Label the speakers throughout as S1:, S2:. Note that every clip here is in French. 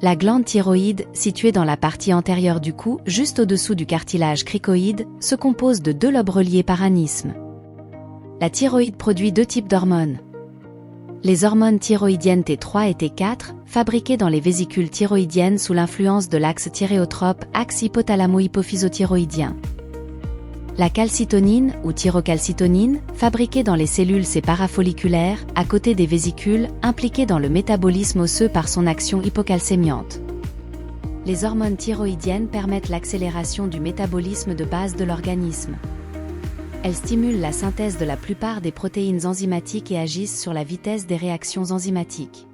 S1: La glande thyroïde, située dans la partie antérieure du cou, juste au-dessous du cartilage cricoïde, se compose de 2 lobes reliés par un isthme. La thyroïde produit 2 types d'hormones. Les hormones thyroïdiennes T3 et T4, fabriquées dans les vésicules thyroïdiennes sous l'influence de l'axe thyréotrope, axe hypothalamo-hypophyseothyroïdien. La calcitonine, ou thyrocalcitonine, fabriquée dans les cellules C parafolliculaires, à côté des vésicules, impliquée dans le métabolisme osseux par son action hypocalcémiante. Les hormones thyroïdiennes permettent l'accélération du métabolisme de base de l'organisme. Elles stimulent la synthèse de la plupart des protéines enzymatiques et agissent sur la vitesse des réactions enzymatiques.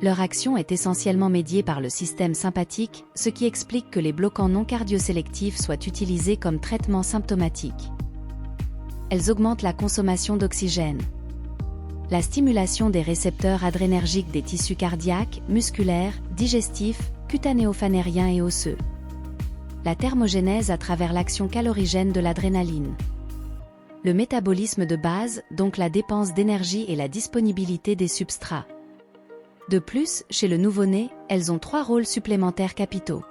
S1: Leur action est essentiellement médiée par le système sympathique, ce qui explique que les bloquants non cardiosélectifs soient utilisés comme traitement symptomatique. Elles augmentent la consommation d'oxygène. La stimulation des récepteurs adrénergiques des tissus cardiaques, musculaires, digestifs, cutanéophanériens et osseux. La thermogénèse à travers l'action calorigène de l'adrénaline. Le métabolisme de base, donc la dépense d'énergie et la disponibilité des substrats. De plus, chez le nouveau-né, elles ont 3 rôles supplémentaires capitaux.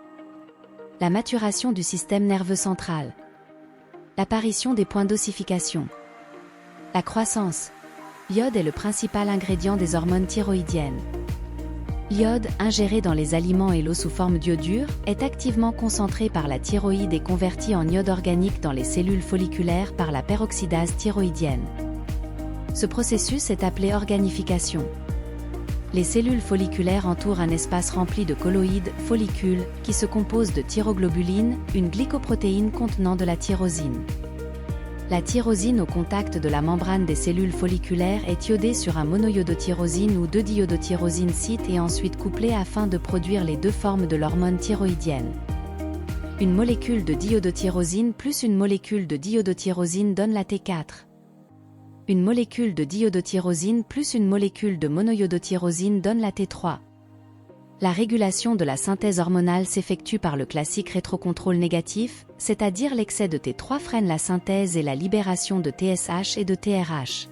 S1: La maturation du système nerveux central. L'apparition des points d'ossification. La croissance. L'iode est le principal ingrédient des hormones thyroïdiennes. L'iode, ingéré dans les aliments et l'eau sous forme d'iodure, est activement concentré par la thyroïde et converti en iode organique dans les cellules folliculaires par la peroxydase thyroïdienne. Ce processus est appelé organification. Les cellules folliculaires entourent un espace rempli de colloïdes, follicules, qui se composent de thyroglobuline, une glycoprotéine contenant de la tyrosine. La tyrosine au contact de la membrane des cellules folliculaires est iodée sur un monoiodotyrosine ou 2-diiodotyrosine site et ensuite couplée afin de produire les 2 formes de l'hormone thyroïdienne. Une molécule de diiodotyrosine plus une molécule de diiodotyrosine donne la T4. Une molécule de diiodotyrosine plus une molécule de monoiodotyrosine donne la T3. La régulation de la synthèse hormonale s'effectue par le classique rétrocontrôle négatif, c'est-à-dire l'excès de T3 freine la synthèse et la libération de TSH et de TRH.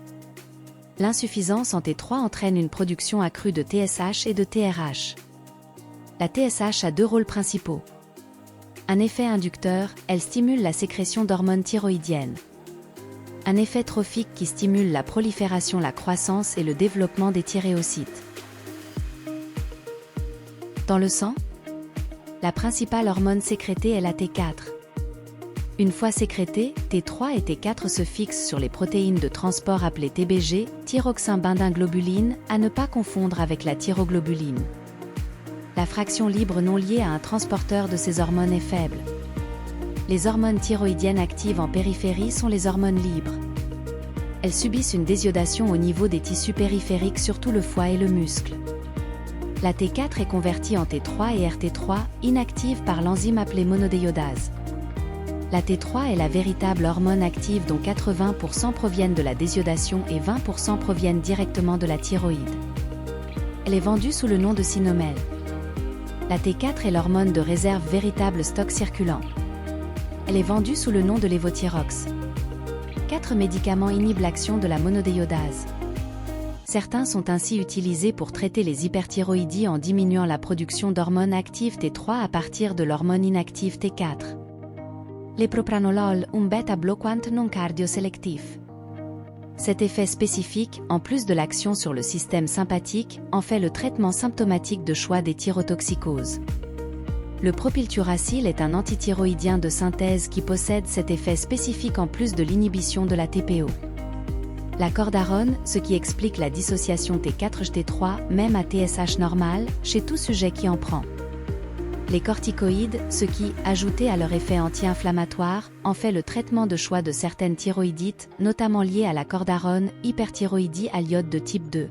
S1: L'insuffisance en T3 entraîne une production accrue de TSH et de TRH. La TSH a 2 rôles principaux. Un effet inducteur, elle stimule la sécrétion d'hormones thyroïdiennes. Un effet trophique qui stimule la prolifération, la croissance et le développement des thyréocytes. Dans le sang, la principale hormone sécrétée est la T4. Une fois sécrétée, T3 et T4 se fixent sur les protéines de transport appelées TBG, thyroxin-bindinglobuline, à ne pas confondre avec la thyroglobuline. La fraction libre non liée à un transporteur de ces hormones est faible. Les hormones thyroïdiennes actives en périphérie sont les hormones libres. Elles subissent une désiodation au niveau des tissus périphériques, surtout le foie et le muscle. La T4 est convertie en T3 et RT3, inactive par l'enzyme appelée monodéiodase. La T3 est la véritable hormone active dont 80% proviennent de la désiodation et 20% proviennent directement de la thyroïde. Elle est vendue sous le nom de Sinomel. La T4 est l'hormone de réserve, véritable stock circulant. Elle est vendue sous le nom de Levothyrox. 4 médicaments inhibent l'action de la monodéiodase. Certains sont ainsi utilisés pour traiter les hyperthyroïdies en diminuant la production d'hormones actives T3 à partir de l'hormone inactive T4. L'epropranolol, un bêta-bloquant non cardiosélectif. Cet effet spécifique, en plus de l'action sur le système sympathique, en fait le traitement symptomatique de choix des thyrotoxicoses. Le propylturacil est un antithyroïdien de synthèse qui possède cet effet spécifique en plus de l'inhibition de la TPO. La cordarone, ce qui explique la dissociation T4-T3, même à TSH normal, chez tout sujet qui en prend. Les corticoïdes, ce qui, ajouté à leur effet anti-inflammatoire, en fait le traitement de choix de certaines thyroïdites, notamment liées à la cordarone, hyperthyroïdie à l'iode de type 2.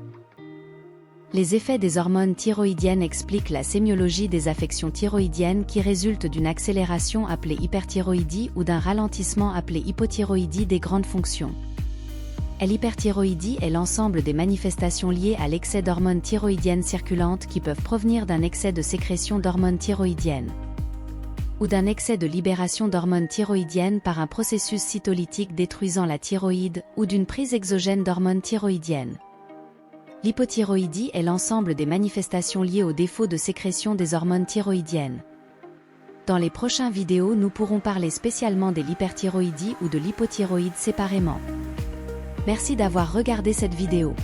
S1: Les effets des hormones thyroïdiennes expliquent la sémiologie des affections thyroïdiennes qui résultent d'une accélération appelée hyperthyroïdie ou d'un ralentissement appelé hypothyroïdie des grandes fonctions. L'hyperthyroïdie est l'ensemble des manifestations liées à l'excès d'hormones thyroïdiennes circulantes qui peuvent provenir d'un excès de sécrétion d'hormones thyroïdiennes ou d'un excès de libération d'hormones thyroïdiennes par un processus cytolytique détruisant la thyroïde ou d'une prise exogène d'hormones thyroïdiennes. L'hypothyroïdie est l'ensemble des manifestations liées au défaut de sécrétion des hormones thyroïdiennes. Dans les prochaines vidéos, nous pourrons parler spécialement de l'hyperthyroïdie ou de l'hypothyroïde séparément. Merci d'avoir regardé cette vidéo.